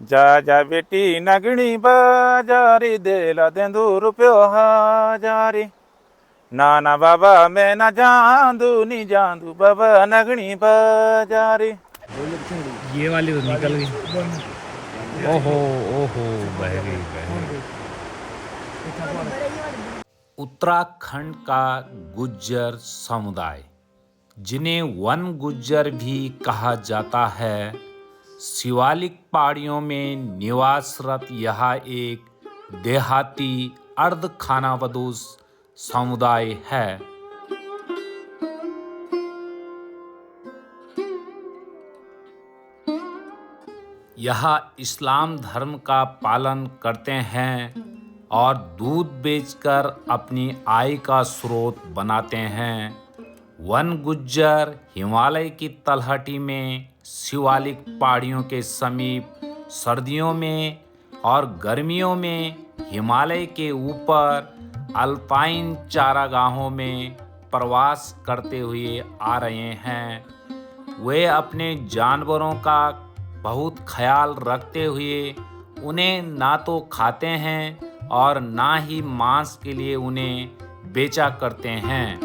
जा जा बेटी नगणी बाजारी देला देंदू रुपयो हाजारी। नाना बाबा मैं न जांदू नी जांदू बाबा नगणी बाजारी। ये वाली तो निकल गई। ओहो ओहो, बह गई बह गई। उत्तराखंड का गुज्जर समुदाय, जिन्हें वन गुज्जर भी कहा जाता है, शिवालिक पहाड़ियों में निवासरत यह एक देहाती अर्ध खानाबदोश समुदाय है। यह इस्लाम धर्म का पालन करते हैं और दूध बेचकर अपनी आय का स्रोत बनाते हैं। वन गुज्जर हिमालय की तलहटी में शिवालिक पहाड़ियों के समीप सर्दियों में और गर्मियों में हिमालय के ऊपर अल्पाइन चारागाहों में प्रवास करते हुए आ रहे हैं। वे अपने जानवरों का बहुत ख्याल रखते हुए उन्हें ना तो खाते हैं और ना ही मांस के लिए उन्हें बेचा करते हैं।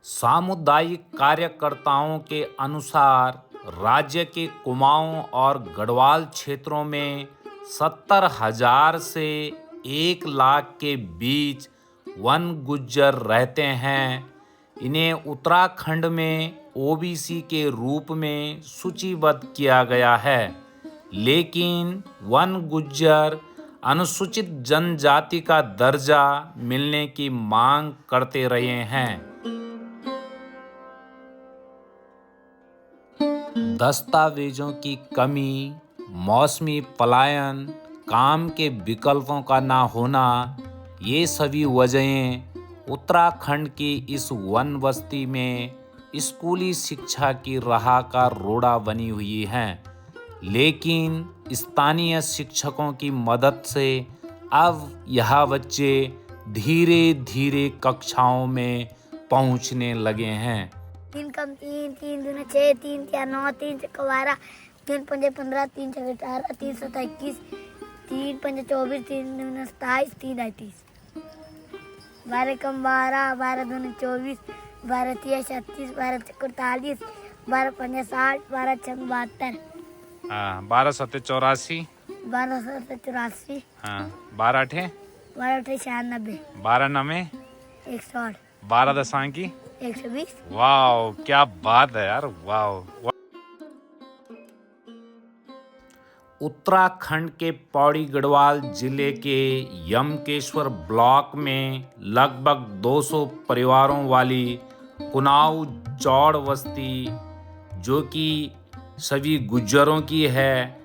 सामुदायिक कार्यकर्ताओं के अनुसार राज्य के कुमाऊं और गढ़वाल क्षेत्रों में 70,000 से 1 लाख के बीच वन गुज्जर रहते हैं। इन्हें उत्तराखंड में ओबीसी के रूप में सूचीबद्ध किया गया है, लेकिन वन गुज्जर अनुसूचित जनजाति का दर्जा मिलने की मांग करते रहे हैं। दस्तावेजों की कमी, मौसमी पलायन, काम के विकल्पों का ना होना, ये सभी वजहें उत्तराखंड की इस वन बस्ती में स्कूली शिक्षा की राह का रोड़ा बनी हुई हैं। लेकिन स्थानीय शिक्षकों की मदद से अब यह बच्चे धीरे धीरे कक्षाओं में पहुंचने लगे हैं। 3 कम 3, 3 दूना 6, 3 4 9, 3 6 12, 3 5 15, 3 6 18, 3 7 21, 3 5 24, 3 दूना 27, 3 38, 12 कम 12, 12 दूना 24, 12 3 36, 12 4 48, 12 5 60, 12 6 72, 12 7 84, 12 7 84, 12 8 12 8 96, 12 9 108, 12 दशा की 120। वाह, क्या बात है यार, वाह। उत्तराखंड के पौड़ी गढ़वाल जिले के यमकेश्वर ब्लॉक में लगभग 200 परिवारों वाली कुनाऊ चौड़ बस्ती, जो कि सभी गुज्जरों की है,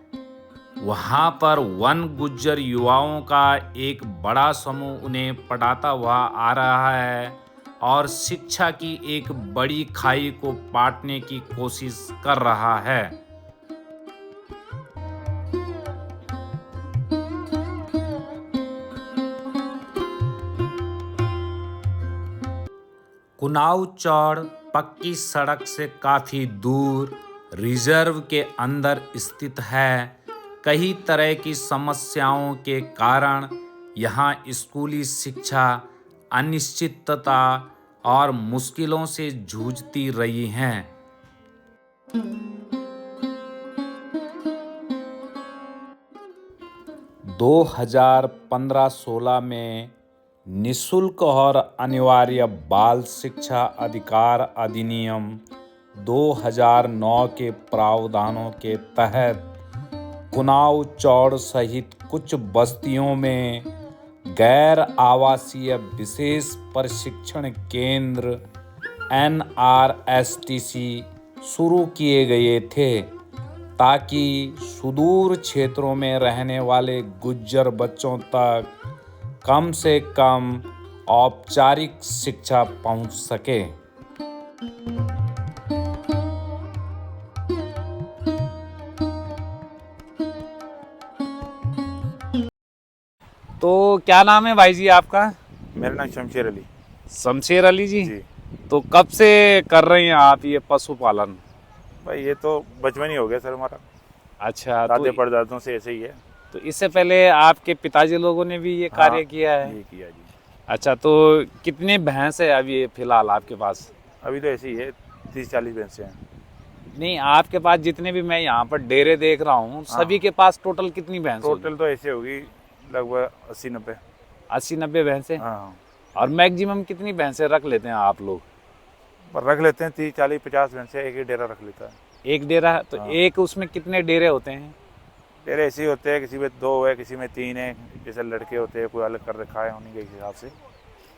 वहाँ पर वन गुज्जर युवाओं का एक बड़ा समूह उन्हें पढ़ाता हुआ आ रहा है और शिक्षा की एक बड़ी खाई को पाटने की कोशिश कर रहा है। कुनाऊ चौड़ पक्की सड़क से काफ़ी दूर रिजर्व के अंदर स्थित है। कई तरह की समस्याओं के कारण यहाँ स्कूली शिक्षा अनिश्चितता और मुश्किलों से जूझती रही हैं। 2015-16 में निःशुल्क और अनिवार्य बाल शिक्षा अधिकार अधिनियम 2009 के प्रावधानों के तहत कुनाऊ चौड़ सहित कुछ बस्तियों में गैर आवासीय विशेष प्रशिक्षण केंद्र NRSTC शुरू किए गए थे, ताकि सुदूर क्षेत्रों में रहने वाले गुज्जर बच्चों तक कम से कम औपचारिक शिक्षा पहुंच सके। तो क्या नाम है भाई जी आपका? मेरा नाम शमशेर अली। शमशेर अली जी। तो कब से कर रहे हैं आप ये पशुपालन? भाई ये तो बचपन ही हो गया सर हमारा, अच्छा, दादे तो परदादों से ऐसे ही है। तो इससे पहले आपके पिताजी लोगों ने भी ये कार्य हाँ, किया है? ये किया जी। अच्छा, तो कितने भैंस है अभी फिलहाल आपके पास? अभी तो ऐसे ही है, 30-40 भैंसे हैं। नहीं, आपके पास जितने भी मैं यहाँ पर डेरे देख रहा हूँ, सभी के पास टोटल कितनी भैंस होगी? टोटल तो ऐसे होगी लगभग 80-90। 80-90 भैंसें? हाँ, और मैक्सिमम कितनी भैंसें रख लेते हैं आप लोग? पर रख लेते हैं 30-40-50 भैंसे, एक ही डेरा रख लेता है। एक डेरा है तो हाँ। एक उसमें कितने डेरे होते हैं? डेरे ऐसे ही होते हैं, किसी में 2 है, किसी में 3 है, जैसे लड़के होते हैं, कोई अलग कर रखा है, उन्हीं के हिसाब से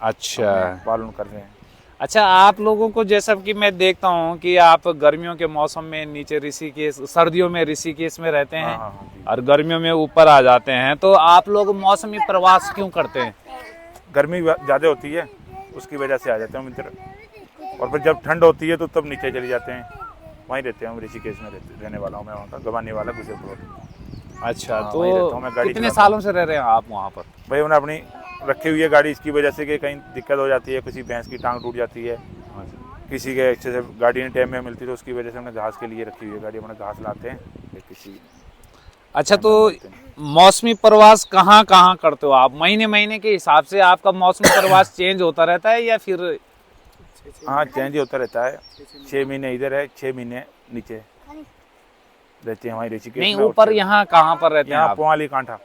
अच्छा पालन कर रहे हैं। अच्छा, आप लोगों को जैसा कि मैं देखता हूँ कि आप गर्मियों के मौसम में नीचे ऋषिकेश, सर्दियों में ऋषिकेश में रहते हैं हाँ, जी। और गर्मियों में ऊपर आ जाते हैं, तो आप लोग मौसमी प्रवास क्यों करते हैं? गर्मी ज़्यादा होती है, उसकी वजह से आ जाते हैं हम इधर, और फिर जब ठंड होती है तो तब नीचे चले जाते हैं। वहीं रहते हैं हम, ऋषिकेश में रहने वाला हूँ मैं, वहाँ का गवाने वाला गुजरपुर। अच्छा, हाँ, वहीं रहता हूँ मैं, तो गाड़ी कितने चलाता हूँ। सालों से रह रहे हैं आप वहाँ पर? भाई उन्हें अपनी रखी हुई है गाड़ी, इसकी वजह से कि कहीं दिक्कत हो जाती है, किसी भैंस की टांग टूट जाती है, किसी के अच्छे से गाड़ी नहीं टाइम में मिलती, तो उसकी वजह से हमने घास के लिए रखी हुई है गाड़ी, अपने घास लाते हैं फिर किसी। अच्छा, तो मौसमी प्रवास कहाँ कहाँ करते हो आप? महीने महीने के हिसाब से आपका मौसमी प्रवास चेंज होता रहता है या फिर? हाँ, चेंज ही होता रहता है। 6 महीने इधर है, 6 महीने नीचे रहते हैं हमारी ऋषिकेश नहीं, में। ऊपर यहाँ कहाँ पर रहते हैं यहाँ आप? पोवाली कांठा।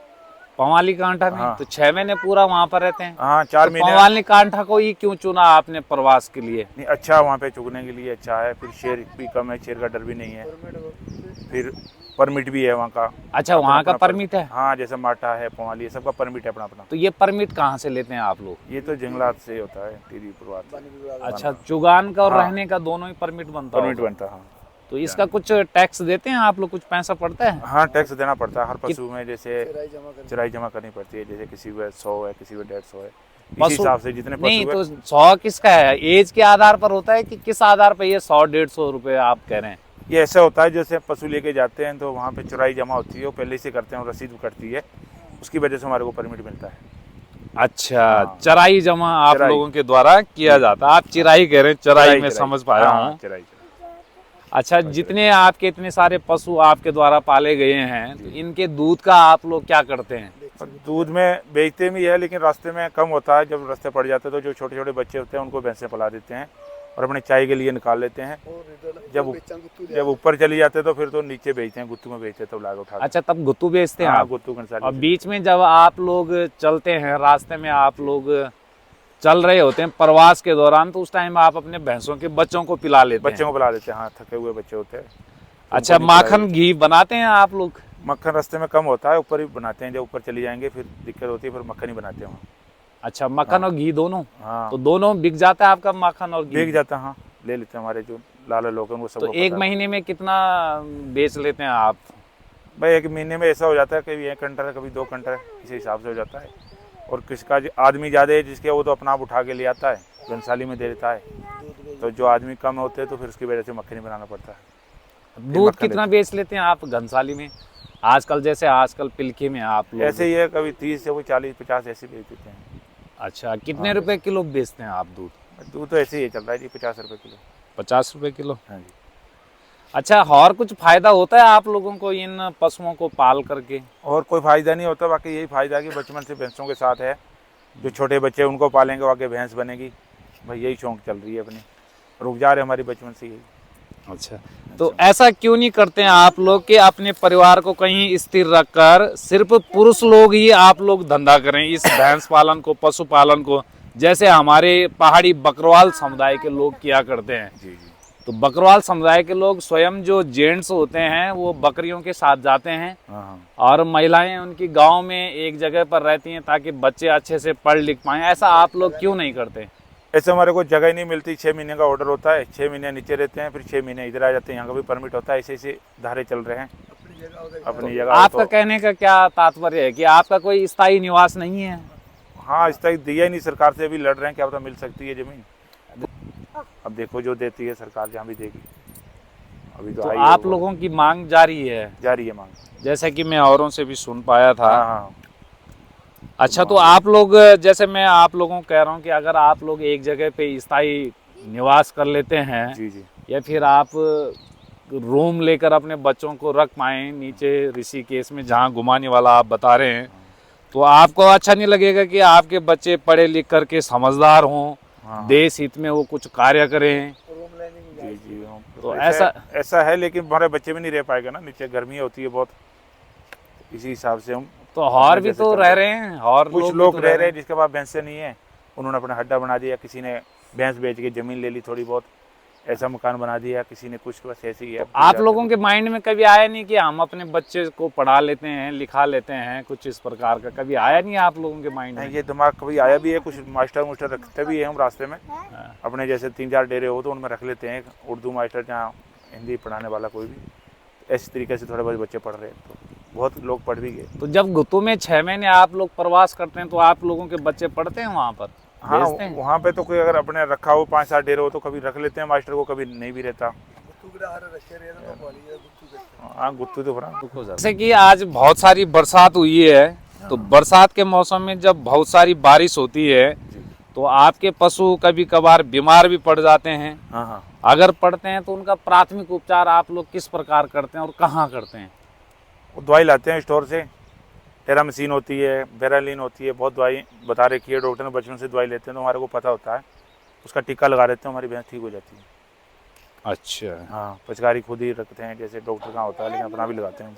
पवाली कांठा में? हाँ। तो 6 महीने पूरा वहाँ पर रहते हैं? हाँ, 4 तो महीने। पवाली कांठा को ही क्यों चुना आपने प्रवास के लिए? नहीं, अच्छा वहाँ पे चुगने के लिए अच्छा है, फिर शेर भी कम है, शेर का डर भी नहीं है, फिर परमिट भी है वहाँ का। अच्छा, वहाँ का अपना परमिट है? हाँ, जैसे माटा है, पोवाली, सबका परमिट है अपना अपना। तो ये परमिट कहाँ से लेते हैं आप लोग? ये तो जंगलात से होता है, टिहरी पुरवात। अच्छा, चुगान का और हाँ। रहने का दोनों ही परमिट बनता परमिट होगा। बनता है। हाँ, तो इसका कुछ टैक्स देते हैं आप लोग? कुछ पैसा पड़ता है? हाँ, टैक्स देना पड़ता है हर पशु में, जैसे चराई जमा करनी पड़ती है, जैसे किसी में 100 है, किसी में 150 है, इसी पशु- हिसाब से जितने नहीं, पशु तो है। 100 किसका है? एज के आधार पर होता है कि किस आधार पर ये 100-150 रुपए आप कह रहे हैं? ये ऐसा होता है, जैसे पशु लेके जाते हैं तो वहाँ पे चुराई जमा होती है, वो पहले से करते हैं और रसीद कटती है, उसकी वजह से हमारे को परमिट मिलता है। अच्छा, हाँ। चराई जमा आप चराई। लोगों के द्वारा किया जाता है। आप चिराई कह रहे हैं, चराई में समझ पाया हाँ, हूँ। चराई। अच्छा, जितने आपके इतने सारे पशु आपके द्वारा पाले गए हैं, तो इनके दूध का आप लोग क्या करते हैं? और दूध में बेचते भी है, लेकिन रास्ते में कम होता है, जब रास्ते पड़ जाते हैं तो जो छोटे छोटे बच्चे होते हैं उनको भैंसें पिला देते हैं और अपने चाय के लिए निकाल लेते हैं। जब ऊपर चली जाते हैं तो फिर तो नीचे बेचते हैं, गुत्तू में बेचते हैं, तो लाग उठा के। अच्छा, तब गुत्तू बेचते हैं हाँ, आप? गुत्तू और कंसाली। बीच में जब आप लोग चलते हैं, रास्ते में आप लोग चल रहे होते हैं प्रवास के दौरान, तो उस टाइम आप अपने भैंसों के बच्चों को पिला लेते हैं? बच्चों को पिला देते हैं, हाँ, थके हुए बच्चे होते हैं। अच्छा, माखन घी बनाते हैं आप लोग? मक्खन रास्ते में कम होता है, ऊपर ही बनाते हैं, जब ऊपर चली जाएंगे फिर दिक्कत होती है, फिर मक्खन ही बनाते हैं वहाँ। अच्छा, मक्खन और घी दोनों? हाँ, तो दोनों बिक जाता है आपका माखन और घी? बिक जाता है। हाँ, ले लेते हैं हमारे जो लाला लोग हैं वो सब। तो एक महीने में कितना बेच लेते हैं आप? भाई एक महीने में ऐसा हो जाता है, कभी 1 घंटा है, कभी 2 घंटा है, इसी हिसाब से हो जाता है। और किसका आदमी ज़्यादा है जिसके, वो तो अपना आप उठा के ले आता है, घनसाली में दे देता है। तो जो आदमी कम होते हैं तो फिर उसकी वजह से मक्खन ही बनाना पड़ता है। दूध मक्खन कितना बेच लेते हैं आप घनसाली में? आजकल जैसे आजकल पिलखी में आप लोग ऐसे ही है, कभी 30 से कोई 40-50 ऐसे बेच देते हैं। अच्छा, कितने रुपए किलो बेचते हैं आप दूध? दूध तो ऐसे ही चल रहा है जी, 50 रुपये किलो। 50 रुपए किलो? हाँ जी। अच्छा, और कुछ फायदा होता है आप लोगों को इन पशुओं को पाल करके? और कोई फ़ायदा नहीं होता, बाकी यही फ़ायदा है कि बचपन से भैंसों के साथ है, जो छोटे बच्चे उनको पालेंगे, आगे भैंस बनेगी। भाई यही शौक चल रही है अपनी, रुक जा रहे हमारी बचपन से यही। अच्छा, तो ऐसा क्यों नहीं करते हैं आप लोग कि अपने परिवार को कहीं स्थिर रखकर सिर्फ पुरुष लोग ही आप लोग धंधा करें इस भैंस पालन को, पशुपालन को, जैसे हमारे पहाड़ी बकरवाल समुदाय के लोग किया करते हैं? जी जी। तो बकरवाल समुदाय के लोग स्वयं जो जेंट्स होते हैं वो बकरियों के साथ जाते हैं हाँ, और महिलाएं उनकी गांव में एक जगह पर रहती हैं ताकि बच्चे अच्छे से पढ़ लिख पाएं। ऐसा आप लोग क्यों नहीं करते? ऐसे हमारे को जगह ही नहीं मिलती। 6 महीने का ऑर्डर होता है, 6 महीने नीचे रहते हैं, फिर 6 महीने इधर आ जाते हैं, यहाँ का भी परमिट होता है। ऐसे ऐसे धारे चल रहे हैं अपनी जगह। आपका तो कहने का क्या तात्पर्य है कि आपका कोई स्थायी निवास नहीं है? हाँ, इस तक दिया ही नहीं, सरकार से अभी लड़ रहे हैं, क्या पता मिल सकती है ज़मीन। अब देखो जो देती है सरकार, जहाँ भी देगी। अभी तो तो आई आप है, लोगों की मांग जारी है, जारी है मांग। जैसे कि मैं औरों से भी सुन पाया था। हाँ हाँ। अच्छा, तो आप लोग, जैसे मैं आप लोगों को कह रहा हूँ कि अगर आप लोग एक जगह पे स्थायी निवास कर लेते हैं जी जी। या फिर आप रूम लेकर अपने बच्चों को रख पाएं नीचे ऋषिकेश में जहाँ घुमाने वाला आप बता रहे हैं, तो आपको अच्छा नहीं लगेगा कि आपके बच्चे पढ़े लिख करके समझदार हों, हाँ। देश हित में वो कुछ कार्य करें? जी जी हाँ। तो ऐसा है, लेकिन हमारे बच्चे भी नहीं रह पाएगा ना, नीचे गर्मी होती है बहुत, इसी हिसाब से हम तो और भी तो रह रहे हैं, और कुछ भी लोग तो रह रहे हैं जिसके पास भैंसें नहीं है, उन्होंने अपना हड्डा बना दिया, किसी ने भैंस बेच के जमीन ले ली थोड़ी बहुत, ऐसा मकान बना दिया, किसी ने कुछ, बस ऐसे ही है। आप लोगों के माइंड में कभी आया नहीं कि हम अपने बच्चे को पढ़ा लेते हैं, लिखा लेते हैं, कुछ इस प्रकार का कभी आया नहीं आप लोगों के माइंड में? ये दिमाग कभी आया भी है, कुछ मास्टर रखते भी है हम रास्ते में, अपने जैसे 3-4 डेरे हो तो उनमें रख लेते हैं, उर्दू मास्टर जहाँ हिंदी पढ़ाने वाला कोई भी, इस तरीके से थोड़े बहुत बच्चे पढ़ रहे हैं, तो बहुत लोग पढ़ भी गए। तो जब गुत्तू में 6 महीने आप लोग प्रवास करते हैं तो आप लोगों के बच्चे पढ़ते हैं वहाँ पर? हाँ, भेजते हैं? वहाँ पे तो कोई अगर अपने रखा हो 5-7 डेरे हो तो कभी रख लेते हैं मास्टर को, कभी नहीं भी रहता। हाँ, गुत्तू तो भरा। जैसे कि आज बहुत सारी बरसात हुई है, तो बरसात के मौसम में जब बहुत सारी बारिश होती है तो आपके पशु कभी कभार बीमार भी पड़ जाते हैं। हाँ हाँ। अगर पड़ते हैं तो उनका प्राथमिक उपचार आप लोग किस प्रकार करते हैं और कहाँ करते हैं? वो दवाई लाते हैं स्टोर से, टेरामिसिन होती है, बेरालिन होती है, बहुत दवाई बता रखी है डॉक्टर ने, बचपन से दवाई लेते हैं तो हमारे को पता होता है, उसका टीका लगा देते हैं, हमारी भैंस ठीक हो जाती है। अच्छा। हाँ, पचकारी खुद ही रखते हैं, जैसे डॉक्टर का होता है, लेकिन अपना भी लगाते हैं।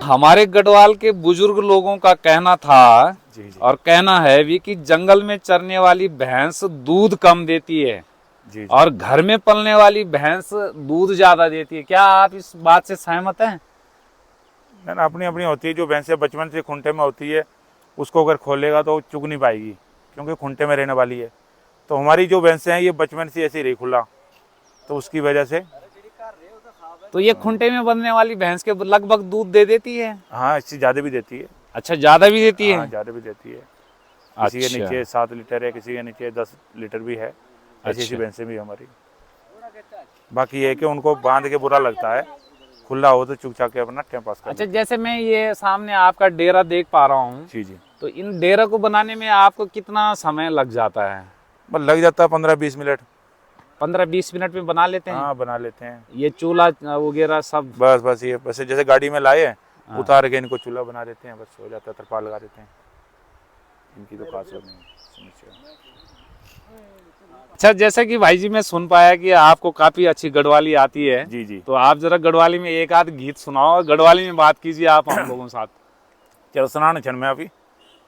हमारे गढ़वाल के बुजुर्ग लोगों का कहना था जी जी। और कहना है भी कि जंगल में चरने वाली भैंस दूध कम देती है जी जी। और घर में पलने वाली भैंस दूध ज्यादा देती है। क्या आप इस बात से सहमत हैं? ना, अपनी अपनी होती है, जो भैंसें बचपन से खूंटे में होती है उसको अगर खोलेगा तो चुग नहीं पाएगी, क्योंकि खूंटे में रहने वाली है। तो हमारी जो भैंसें हैं ये बचपन से ऐसी रही खुला, तो उसकी वजह से। तो ये खूंटे में बनने वाली भैंस के लगभग दूध दे देती है? हाँ, इससे ज़्यादा भी देती है। अच्छा, ज्यादा भी देती है? हाँ, ज़्यादा भी देती है। किसी के नीचे 7 लीटर है, किसी के नीचे 10 लीटर भी है, ऐसी ऐसी भैंसें भी हमारी। बाकी ये कि उनको बांध के बुरा लगता है, खुला हो तो चुग चाक के अपना टाइम पास कर। अच्छा, जैसे मैं ये सामने आपका डेरा देख पा रहा हूँ, जी जी। तो इन डेरा को बनाने में आपको कितना समय लग जाता है? बस लग जाता है 15-20 मिनट। 15-20 मिनट में बना लेते हैं? हाँ, बना लेते हैं। ये चूल्हा वगैरह सब? बस ये बस जैसे गाड़ी में लाए, उतार के इनको चूल्हा बना देते हैं, बस हो जाता है, तरपाल लगा देते हैं, इनकी तो खास नहीं समस्या। अच्छा, जैसे कि भाई जी मैं सुन पाया कि आपको काफी अच्छी गढ़वाली आती है। जी जी। तो आप जरा गढ़वाली में एक आध गीत सुनाओ, गढ़वाली में बात कीजिए आप हम लोगों के साथ। चलो सुनाने छन, मैं अभी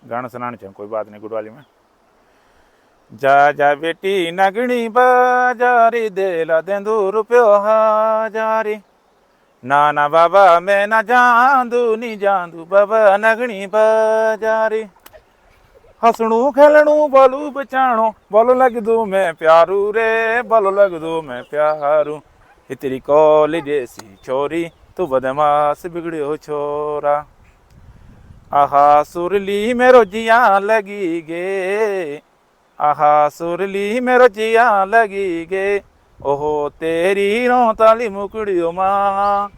गाना सुनाने छन, कोई बात नहीं गुड़वाली में। जा जा बेटी नगणी बाजारी देला देंदू रुपयो हाजारी, नाना बाबा मैं ना जांदू नी जांदू बाबा नगणी बाजारी, हसणू खेलणू बोलू बचाणो बोलो लग दू मैं प्यारू रे, बोलो लग दू मैं प्यारू, ये तेरी कॉलेज जैसी छोरी तू बदमाश बिगड़ियो छोरा, आहा सुरली मेरो जिया लगी गे, आहा सुरली मेरो जिया लगी गे, ओहो तेरी रोताली मुकड़ियो माँ,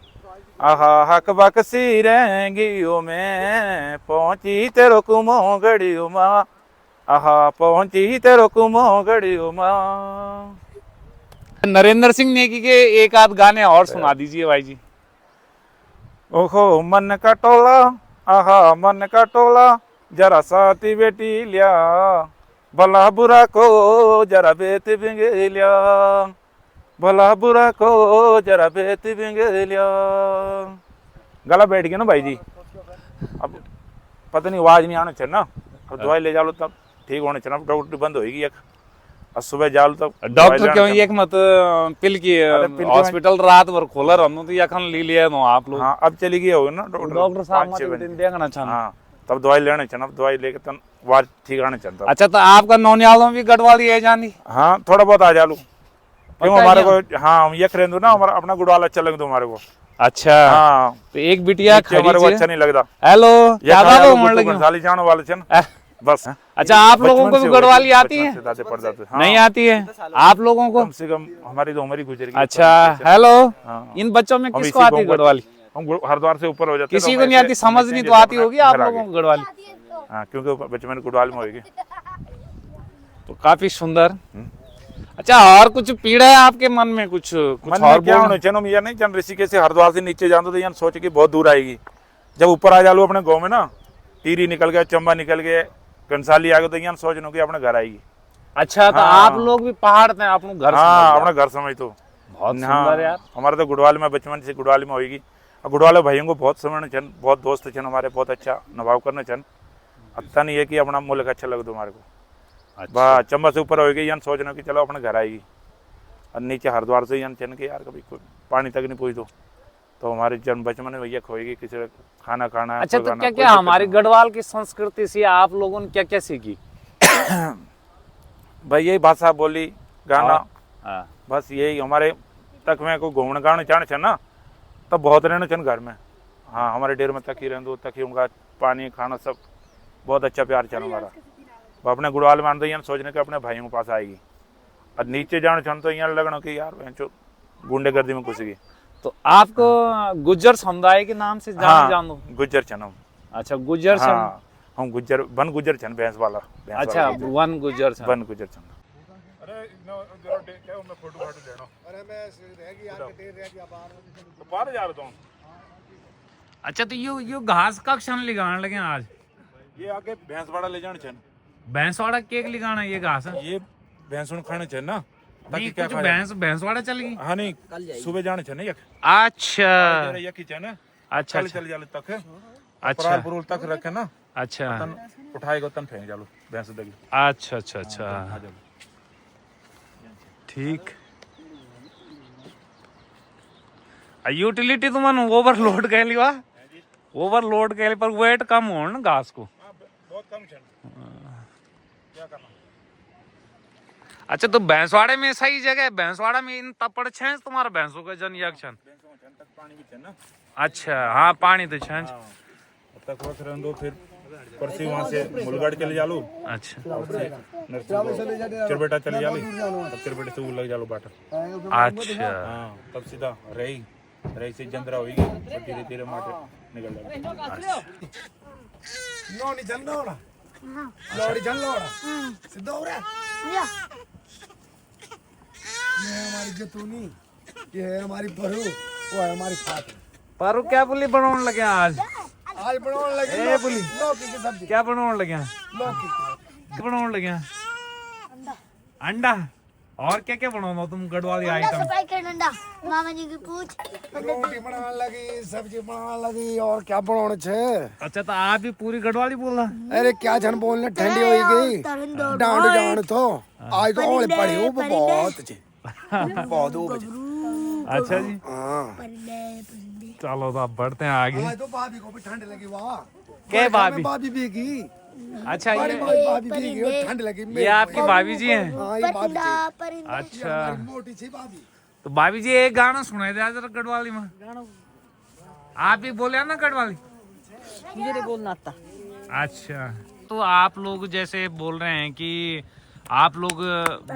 आहा हक बक सी रहेंगियो मैं, पहुंची तेरो कुमो गड़ियो माँ, आहा पहुंची तेरो कुमो गड़ियो माँ। नरेंद्र सिंह नेगी के एक आध गाने और सुना दीजिए भाई जी। ओहो मन का टोला, आहा मन का टोला, जरा साथी बेटी लिया, भला बुरा को जरा बेत बिंगे लिया, भला बुरा को जरा बेत बिंगे लिया। गला बैठ गया ना भाई जी, अब पता नहीं आवाज नहीं आना चाहिए ना, अब दवाई ले जाओ तब ठीक होने चाहिए, अब डॉक्टर बंद होगी, अब सुबह जाओ तब डॉक्टर क्यों एक मत पिल की हॉस्पिटल रात भर खोला रहनो तो यखन ले लिया नो आप लोग। हाँ, अब चली गई होगी ना डॉक्टर साहब मत देखना चाहना। हाँ, तब दवाई लेने चाहिए, अब दवाई लेके तब आवाज ठीक आने चाहिए। अच्छा, तो आपका नौनियालों भी गढ़वाली है जानी? हाँ, थोड़ा बहुत आ जालू, क्यों हमारे को, हाँ हम यक रेंदू ना, हमारा अपना गुड़वाल अच्छा लग दो हमारे को। अच्छा, हाँ, तो एक बिटिया हमारे को अच्छा नहीं लगता। हेलो, क्या बात हो लगी बरसाली जाने वाले छन बस। अच्छा, आप लोगों को भी गढ़वाली आती है? हाँ, नहीं आती है आप लोगों को? कम से कम हमारी तो उम्र ही गुजर गई। अच्छा, हेलो, हाँ। इन बच्चों में किसको आती है गढ़वाली? हम हरिद्वार से ऊपर हो जाते हैं, किसी को नहीं आती, समझ नहीं तो आती होगी आप लोगों को गढ़वाली? हाँ, क्योंकि बचपन में गुड़वाल में होगी। तो काफी सुंदर। अच्छा, और कुछ पीड़ा है आपके मन में, कुछ मन और में क्या होना चाहिए यार, नहीं चल ऋषिकेश से हरिद्वार से नीचे जान तो यार सोच के बहुत दूर आएगी। जब ऊपर आ जालो अपने गाँव में ना, टीरी निकल गया, चंबा निकल गए, घनसाली आ गए, तो यार सोच लो कि अपने घर आएगी। अच्छा, तो हाँ। आप लोग भी पहाड़ थे, अपना घर हाँ, समझ अपना घर समझ तो बहुत सुंदर यार। हमारा तो गुड़वाल में बचपन से गुड़वाल में होगी। और गुड़वाल भाइयों को बहुत समझ छन, बहुत दोस्त छन हमारे, बहुत अच्छा नभाव करने छन। अच्छा नहीं है कि अपना मुल्क अच्छा लगे तुम्हारे को। अच्छा। बस चंबा से ऊपर होगी यान सोचना कि चलो अपने घर आएगी। और नीचे हरिद्वार से यान चन के यार कभी कोई पानी तक नहीं पूछ दो तो हमारे जन्म बचपन में भैया खोएगी, किसी का खाना खाना। अच्छा, कोई तो खाना, क्या कोई क्या दिक्कत हमारी नहीं। गढ़वाल की संस्कृति से आप लोगों ने क्या क्या सीखी? भाई यही भाषा बोली, गाना, हाँ। बस यही हमारे तक में को घूमने गाने चाहने छन ना, तब बहुत रहने छन घर में। हाँ, हमारे डेर में तक ही रहने दो, तक ही उनका पानी खाना सब बहुत अच्छा प्यार चल हमारा। वो अपने गुड़वाल में आते यहाँ सोचने के अपने भाइयों के पास आएगी। और नीचे जाने छन तो यहाँ लगना कि यार भैंचो गुंडेगर्दी में घुस गई। तो आपको गुज्जर समुदाय के नाम से जानो? गुज्जर छन हम। अच्छा, गुज्जर हाँ, हम गुज्जर वन गुज्जर छन, भैंस वाला। अच्छा, वन गुज्जर छन। वन गुज्जर छन। अच्छा, तो यो घास का क्षण लिगाने लगे आज? ये आगे भैंस वाड़ा ले जाने छन। भैंसवाड़ा केक लिगाना ये घास है? ये भैंसुन खाने छन ना, ताकि नहीं, क्या कुछ खाए। भैंसवाड़ा चल गई? हाँ नहीं, सुबह जाने छन यक। अच्छा यकी छन। अच्छा चल अच्छा चल जाले तक। अच्छा परार पुरुल तक रखे ना, अच्छा तन उठाएगा तन फेंक जालो भैंस दगी। अच्छा अच्छा अच्छा, आ जालो। ठीक। यूटिलिटी तो मन ओवरलोड कह लिया, ओवरलोड कह पर वेट कम हो ना घास को। बहुत कम छन, क्या करना। अच्छा, तो भैंसवाड़े में सही जगह है? भैंसवाड़ा में इन तपड़ छे तुम्हारा भैंसों का जन यक्षण? भैंसों छन तक पानी भी छन ना। अच्छा, हाँ, पानी तो छे। हाँ, तक वक्त रहने दो, फिर परसी वहाँ से मुलगढ़ चले जालो। अच्छा चिरबेटा चले जाले, तब चिरबेटे से वो लग जालो बाटा। अच्छा, हाँ, तब सीधा रही से जंदरा होगी, और धीरे धीरे माटे निकल जाओ। लोड़ी चल लोड़ा, लोड़ी चल लोड़ा, सीधा हो रहा है। या ये है हमारी जतूनी, ये है हमारी परू, वो है हमारी फात। पर क्या बोली बनाने लगे आज? आज बनाने लगे ए बोली, लौकी की सब्जी। क्या बनाने लगे? लौकी की। क्या बनाने लगे? अंडा। और क्या क्या बनाओ तुम गढ़वाली आइटम? सफाई कर डंडा, मामा जी की पूछ। रोटी बनाने लगी, सब्जी बनाने लगी, और क्या बनाने छे। अच्छा, तो आप भी पूरी गढ़वाली बोल रहा? अरे क्या जन बोलने, ठंडी हो गई, डांड जान तो आज तो ओले पड़ी, वो बहुत अच्छी, बहुत वो बची। अच्छा जी, हाँ, चलो तो अब बढ़ते हैं आगे। आज तो भाभी को भी ठंड लगी, वाह। क्या भाभी? भाभी भीगी, अच्छा, बड़ी ये भाभी भीगी और ठंड लगी। ये आपकी भाभी जी हैं? हाँ, ये भाभी जी। अच्छा, हमारी मोटी सी भाभी। तो भाभी जी एक गाना सुनाए दे जरा गढ़वाली में। आप भी बोले ना गढ़वाली? मुझे नहीं बोलना आता। अच्छा, तो आप लोग जैसे बोल रहे हैं कि आप लोग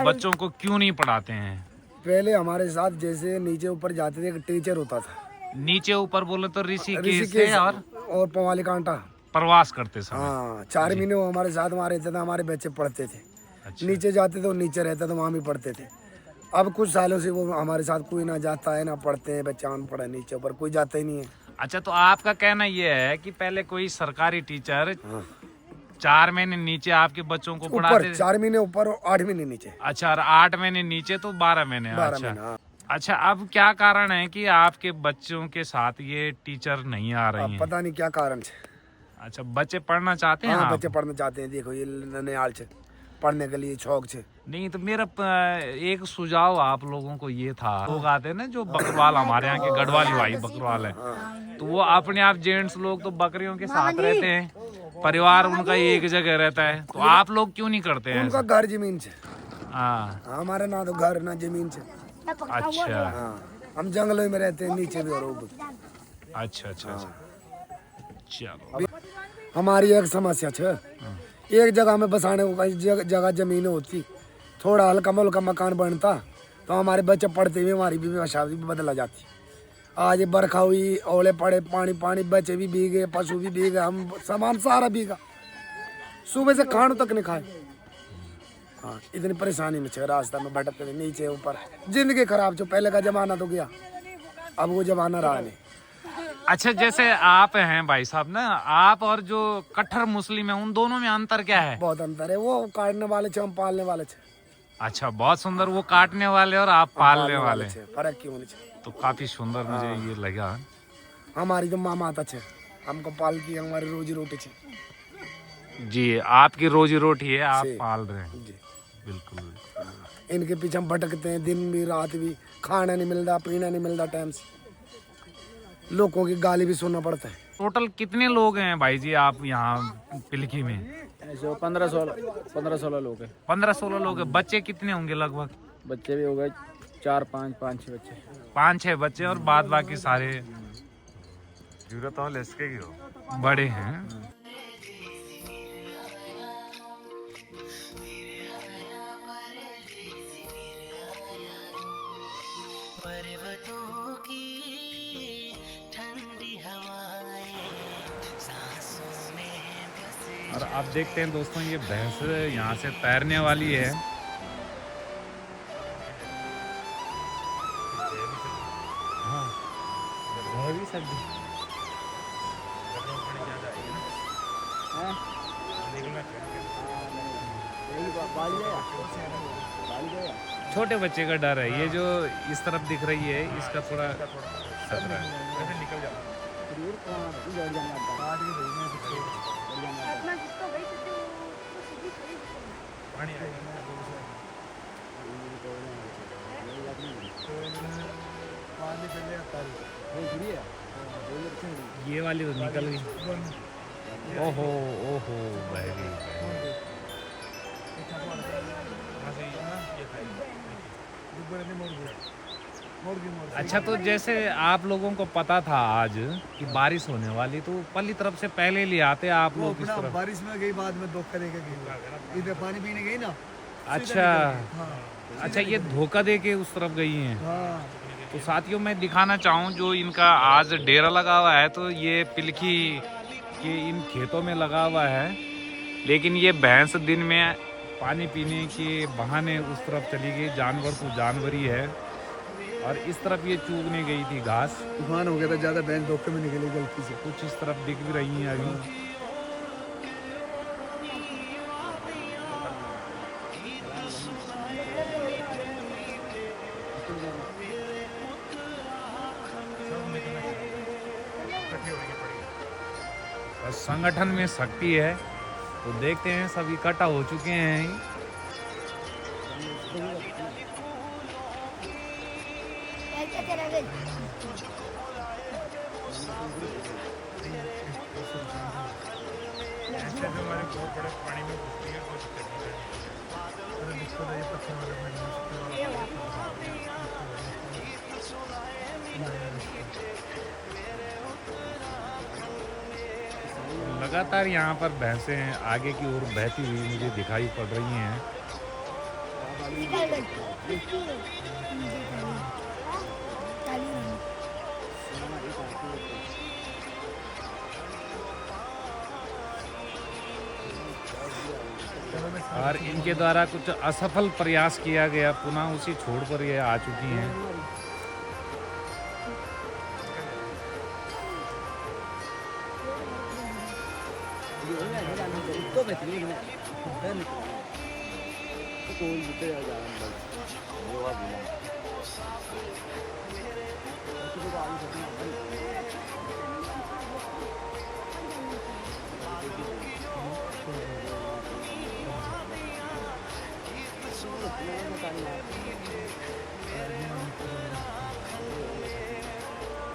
बच्चों को क्यों नहीं पढ़ाते हैं? पहले हमारे साथ जैसे नीचे ऊपर जाते थे, एक टीचर होता था। नीचे ऊपर बोले तो ऋषिकेश ऋषिकेश से और पवाली कांटा। प्रवास करते समय। हाँ, 4 महीने वो हमारे साथ वहाँ रहते थे, हमारे बच्चे पढ़ते थे। अच्छा। नीचे जाते थे, वो नीचे रहता था, वहाँ भी पढ़ते थे। अब कुछ सालों से वो हमारे साथ कोई ना जाता है, ना पढ़ते हैं बच्चे, पढ़ा नीचे ऊपर कोई जाता ही नहीं है। अच्छा, तो आपका कहना ये है कि पहले कोई सरकारी टीचर 4 महीने नीचे आपके बच्चों को ऊपर पढ़ाते थे? 4 महीने ऊपर और 8 महीने नीचे। अच्छा, और 8 महीने नीचे तो 12 महीने। 12 अच्छा महीने, हाँ। अच्छा, अब क्या कारण है कि आपके बच्चों के साथ ये टीचर नहीं आ रही अब हैं? पता नहीं क्या कारण है। अच्छा, बच्चे पढ़ना चाहते हैं? हाँ, आप? बच्चे पढ़ना चाहते हैं। देखो ये ननिहाल से पढ़ने के लिए शौक से। नहीं, तो मेरा एक सुझाव आप लोगों को ये था, लोग आते हैं ना जो बकरवाल, हमारे यहाँ के गढ़वाली भाई बकरवाल है, तो वो अपने आप जेंट्स लोग तो बकरियों के साथ रहते हैं, परिवार उनका एक जगह रहता है, तो आप लोग क्यों नहीं करते हैं उनका ऐसा? घर जमीन से। हाँ, हमारा ना तो घर ना जमीन से। अच्छा हाँ, हम जंगलों में रहते हैं, नीचे भी और ऊपर। अच्छा अच्छा अच्छा, चलो। हमारी एक समस्या है, एक जगह में बसाने को कहीं जगह जमीन होती, थोड़ा हल्का मुल्का मकान बनता तो हमारे बच्चे पढ़ते हुए हमारी भी भाषा भी बदला जाती। आज बरखा हुई, ओले पड़े, पानी पानी, बच्चे भी भीगे, पशु भी भीगे, हम सामान सारा भीगा, सुबह से खाने तक नहीं खाए। हाँ इतनी परेशानी में छे, रास्ता में भटकते थे, नीचे ऊपर, जिंदगी खराब जो पहले का जमाना तो गया, अब वो जमाना रहा नहीं। अच्छा, जैसे आप हैं भाई साहब ना, आप और जो कट्टर मुस्लिम है उन दोनों में अंतर क्या है? बहुत अंतर है, वो काटने वाले छे, हम पालने वाले छे। अच्छा, बहुत सुंदर। वो काटने वाले और आप पालने वाले, छे, फर्क क्यों नहीं छे? तो काफी सुंदर मुझे ये लगा। हमारी तो माँ माता छे, हमको पालती है, हमारी रोजी रोटी छे। जी, आपकी रोजी रोटी है, आप जी। पाल रहे हैं। जी बिल्कुल। इनके पीछे हम भटकते हैं, दिन भी रात भी, खाना नहीं मिलता, पीना नहीं मिलता टाइम से, लोगों की गाली भी सुनना पड़ता है। टोटल कितने लोग हैं भाई जी आप यहाँ पिलखी में? ऐसे 15-16 लोग हैं। 15-16 लोग हैं। बच्चे कितने होंगे लगभग? बच्चे भी हो गए 4-5-6 बच्चे। 5-6 बच्चे और बाद बाकी सारे बड़े हैं। पर्वतों की ठंडी हवाएं सांसों में बसे। और आप देखते हैं दोस्तों, ये भैंस यहाँ से तैरने वाली है। हाँ, रह भी सकती। छोटे बच्चे का डर है। ये जो इस तरफ दिख रही है, इसका थोड़ा खतरा है। ये वाली तो निकल गई। ओहो ओहो, बह गई। अच्छा, तो जैसे आप लोगों को पता था आज कि बारिश होने वाली, तो पल्ली तरफ से पहले ले आते आप लोग इस तरफ? बारिश में गई, बाद में धोखा देके गई, इधर पानी पीने गई ना। अच्छा अच्छा, ये धोखा दे के उस तरफ गई हैं। तो साथियों, मैं दिखाना चाहूँ जो इनका आज डेरा लगा हुआ है, तो ये पिलखी के इन खेतों में लगा हुआ है। लेकिन ये भैंस दिन में पानी पीने के बहाने उस तरफ चली गई। जानवर तो जानवर ही है, और इस तरफ ये चूगने गई थी घास। तूफान हो गया था ज्यादा, भैंस धोखे में निकली गलती से। कुछ इस तरफ दिख भी रही हैं अभी। और संगठन में शक्ति है, तो देखते हैं सब इकट्ठा हो चुके हैं। लगातार यहाँ पर भैंसें आगे की ओर बहती हुई मुझे दिखाई पड़ रही हैं। और इनके द्वारा कुछ असफल प्रयास किया गया, पुनः उसी छोड़ पर ये आ चुकी हैं।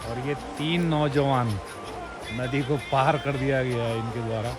और ये 3 नौजवान, नदी को पार कर दिया गया है इनके द्वारा।